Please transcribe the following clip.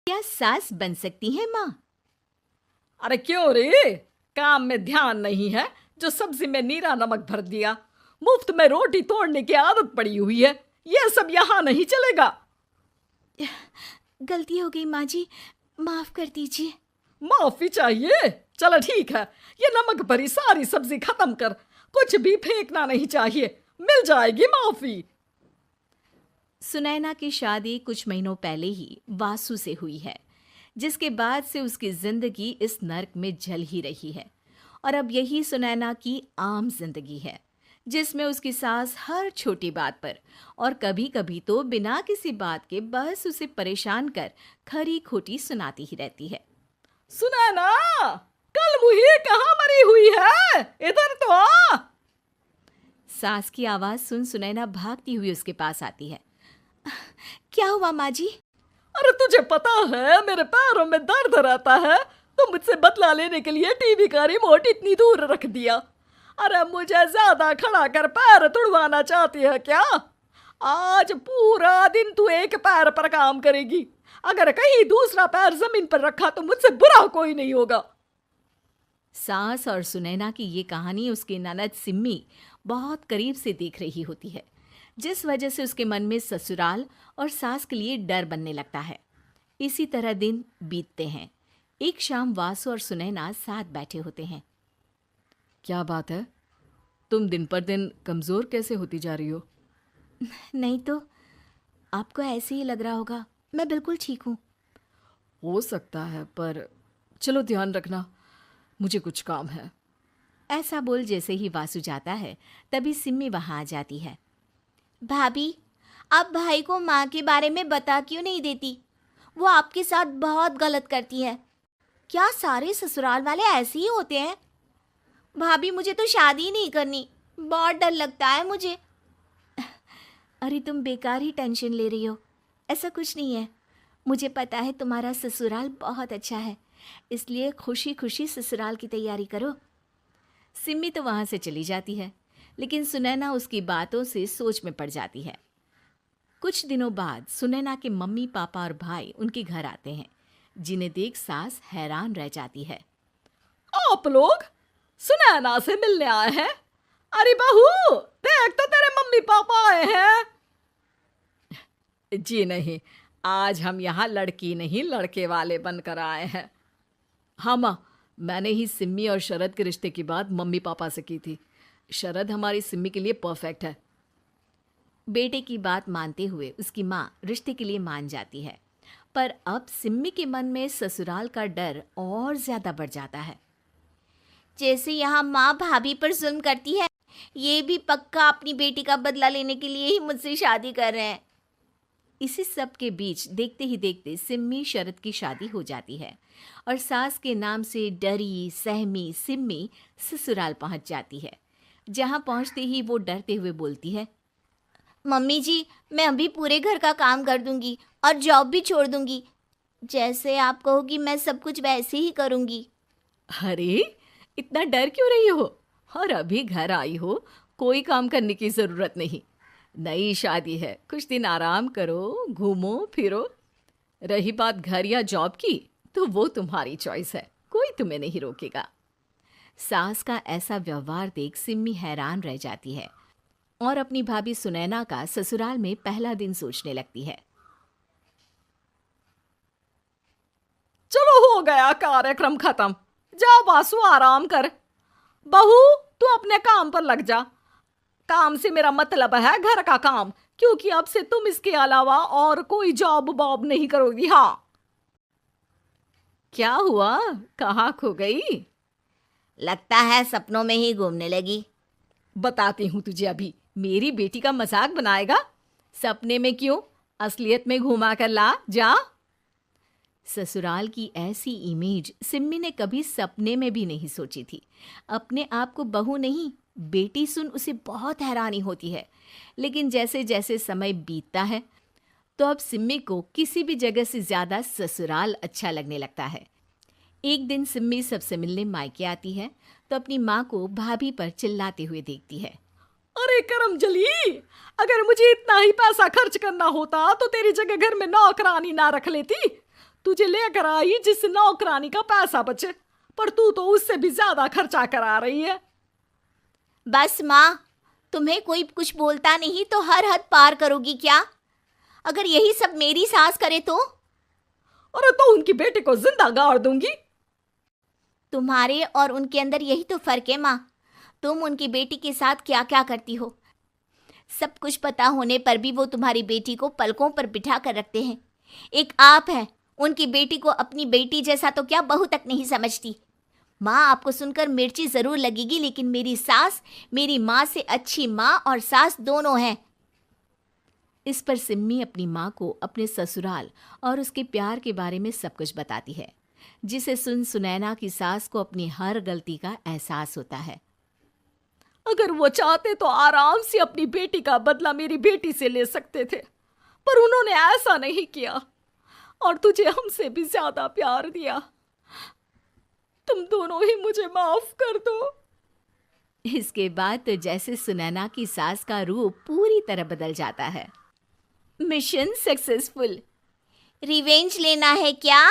क्या सास बन सकती है माँ? अरे क्यों रे, काम में ध्यान नहीं है जो सब्जी में नीरा नमक भर दिया। मुफ्त में रोटी तोड़ने की आदत पड़ी हुई है, ये सब यहाँ नहीं चलेगा। गलती हो गई माँ जी, माफ कर दीजिए। माफी चाहिए? चलो ठीक है, ये नमक भरी सारी सब्जी खत्म कर, कुछ भी फेंकना नहीं चाहिए, मिल जाएगी माफी। सुनैना की शादी कुछ महीनों पहले ही वासु से हुई है, जिसके बाद से उसकी जिंदगी इस नर्क में जल ही रही है। और अब यही सुनैना की आम जिंदगी है, जिसमें उसकी सास हर छोटी बात पर और कभी कभी तो बिना किसी बात के बस उसे परेशान कर खरी खोटी सुनाती ही रहती है। सुनैना, कल मुही कहाँ मरी हुई है, इधर तो आ। सास की आवाज सुन सुनैना भागती हुई उसके पास आती है। क्या हुआ माँ जी? अरे तुझे पता है मेरे पैरों में दर्द रहता है, तो मुझसे बदला लेने के लिए टीवी का रिमोट इतनी दूर रख दिया। अरे मुझे ज्यादा खड़ा कर पैर तुड़वाना चाहती है क्या? आज पूरा दिन तू एक पैर पर काम करेगी, अगर कहीं दूसरा पैर जमीन पर रखा तो मुझसे बुरा कोई नहीं होगा। सास और सुनैना की ये कहानी उसकी ननद सिम्मी बहुत करीब से देख रही होती है, जिस वजह से उसके मन में ससुराल और सास के लिए डर बनने लगता है। इसी तरह दिन बीतते हैं। एक शाम वासु और सुनैना साथ बैठे होते हैं। क्या बात है, तुम दिन पर दिन कमजोर कैसे होती जा रही हो? नहीं तो, आपको ऐसे ही लग रहा होगा, मैं बिल्कुल ठीक हूँ। हो सकता है, पर चलो ध्यान रखना, मुझे कुछ काम है। ऐसा बोल जैसे ही वासु जाता है, तभी सिम्मी वहां आ जाती है। भाभी, आप भाई को माँ के बारे में बता क्यों नहीं देती? वो आपके साथ बहुत गलत करती है। क्या सारे ससुराल वाले ऐसे ही होते हैं? भाभी, मुझे तो शादी नहीं करनी, बहुत डर लगता है मुझे। अरे तुम बेकार ही टेंशन ले रही हो, ऐसा कुछ नहीं है। मुझे पता है तुम्हारा ससुराल बहुत अच्छा है, इसलिए खुशी खुशी ससुराल की तैयारी करो। सिम्मी तो वहाँ से चली जाती है, लेकिन सुनैना उसकी बातों से सोच में पड़ जाती है। कुछ दिनों बाद सुनैना के मम्मी पापा और भाई उनके घर आते हैं, जिन्हें देख सास हैरान रह जाती है। आप लोग सुनैना से मिलने आए हैं? अरे बहू, देख तो तेरे मम्मी पापा आए हैं। जी नहीं, आज हम यहाँ लड़की नहीं लड़के वाले बनकर आए हैं। हाँ माँ, मैंने ही सिम्मी और शरद के रिश्ते की बात मम्मी पापा से की थी। शरद हमारी सिम्मी के लिए परफेक्ट है। बेटे की बात मानते हुए उसकी माँ रिश्ते के लिए मान जाती है, पर अब सिम्मी के मन में ससुराल का डर और ज्यादा बढ़ जाता है। जैसे यहाँ माँ भाभी पर जुल्म करती है, ये भी पक्का अपनी बेटी का बदला लेने के लिए ही मुझसे शादी कर रहे हैं। इसी सब के बीच देखते ही देखते सिम्मी शरद की शादी हो जाती है और सास के नाम से डरी सहमी सिम्मी ससुराल पहुंच जाती है। जहां पहुंचते ही वो डरते हुए बोलती है, मम्मी जी, मैं अभी पूरे घर का काम कर दूंगी और जॉब भी छोड़ दूंगी। जैसे आप कहोगी मैं सब कुछ वैसे ही करूंगी। अरे इतना डर क्यों रही हो? और अभी घर आई हो, कोई काम करने की जरूरत नहीं। नई शादी है, कुछ दिन आराम करो, घूमो फिरो। रही बात घर या जॉब की, तो वो तुम्हारी चॉइस है, कोई तुम्हें नहीं रोकेगा। सास का ऐसा व्यवहार देख सिम्मी हैरान रह जाती है और अपनी भाभी सुनैना का ससुराल में पहला दिन सोचने लगती है। चलो हो गया कार्यक्रम खत्म, जा वासु आराम कर। बहू, तू अपने काम पर लग जा। काम से मेरा मतलब है घर का काम, क्योंकि अब से तुम इसके अलावा और कोई जॉब बॉब नहीं करोगी। हाँ। क्या हुआ, कहाँ खो गई? लगता है सपनों में ही घूमने लगी। बताती हूँ तुझे अभी। मेरी बेटी का मजाक बनाएगा? सपने में क्यों, असलियत में घुमा कर ला, जा। ससुराल की ऐसी इमेज सिम्मी ने कभी सपने में भी नहीं सोची थी। अपने आप को बहू नहीं, बेटी सुन उसे बहुत हैरानी होती है। लेकिन जैसे जैसे समय बीतता है, तो अब सिम्मी को किसी भी जगह से ज्यादा ससुराल अच्छा लगने लगता है। एक दिन सिम्मी सबसे मिलने मायके आती है, तो अपनी माँ को भाभी पर चिल्लाते हुए देखती है। अरे करमजली, अगर मुझे इतना ही पैसा खर्च करना होता तो तेरी जगह घर में नौकरानी ना रख लेती। तुझे लेकर आई जिससे नौकरानी का पैसा बचे, पर तू तो उससे भी ज्यादा खर्चा करा रही है। बस माँ, तुम्हें कोई कुछ बोलता नहीं तो हर हद पार करोगी क्या? अगर यही सब मेरी सास करे तो? अरे तो उनकी बेटी को जिंदा गाड़ दूंगी। तुम्हारे और उनके अंदर यही तो फर्क है माँ। तुम उनकी बेटी के साथ क्या क्या करती हो, सब कुछ पता होने पर भी वो तुम्हारी बेटी को पलकों पर बिठा कर रखते हैं। एक आप है, उनकी बेटी को अपनी बेटी जैसा तो क्या बहू तक नहीं समझती। माँ, आपको सुनकर मिर्ची जरूर लगेगी, लेकिन मेरी सास मेरी माँ से अच्छी माँ और सास दोनों हैं। इस पर सिम्मी अपनी माँ को अपने ससुराल और उसके प्यार के बारे में सब कुछ बताती है, जिसे सुन सुनैना की सास को अपनी हर गलती का एहसास होता है। अगर वो चाहते तो आराम से अपनी बेटी का बदला मेरी बेटी से ले सकते थे, पर उन्होंने ऐसा नहीं किया और तुझे हमसे भी ज्यादा प्यार दिया। तुम दोनों ही मुझे माफ कर दो। इसके बाद तो जैसे सुनैना की सास का रूप पूरी तरह बदल जाता है। Mission successful. रिवेंज लेना है क्या?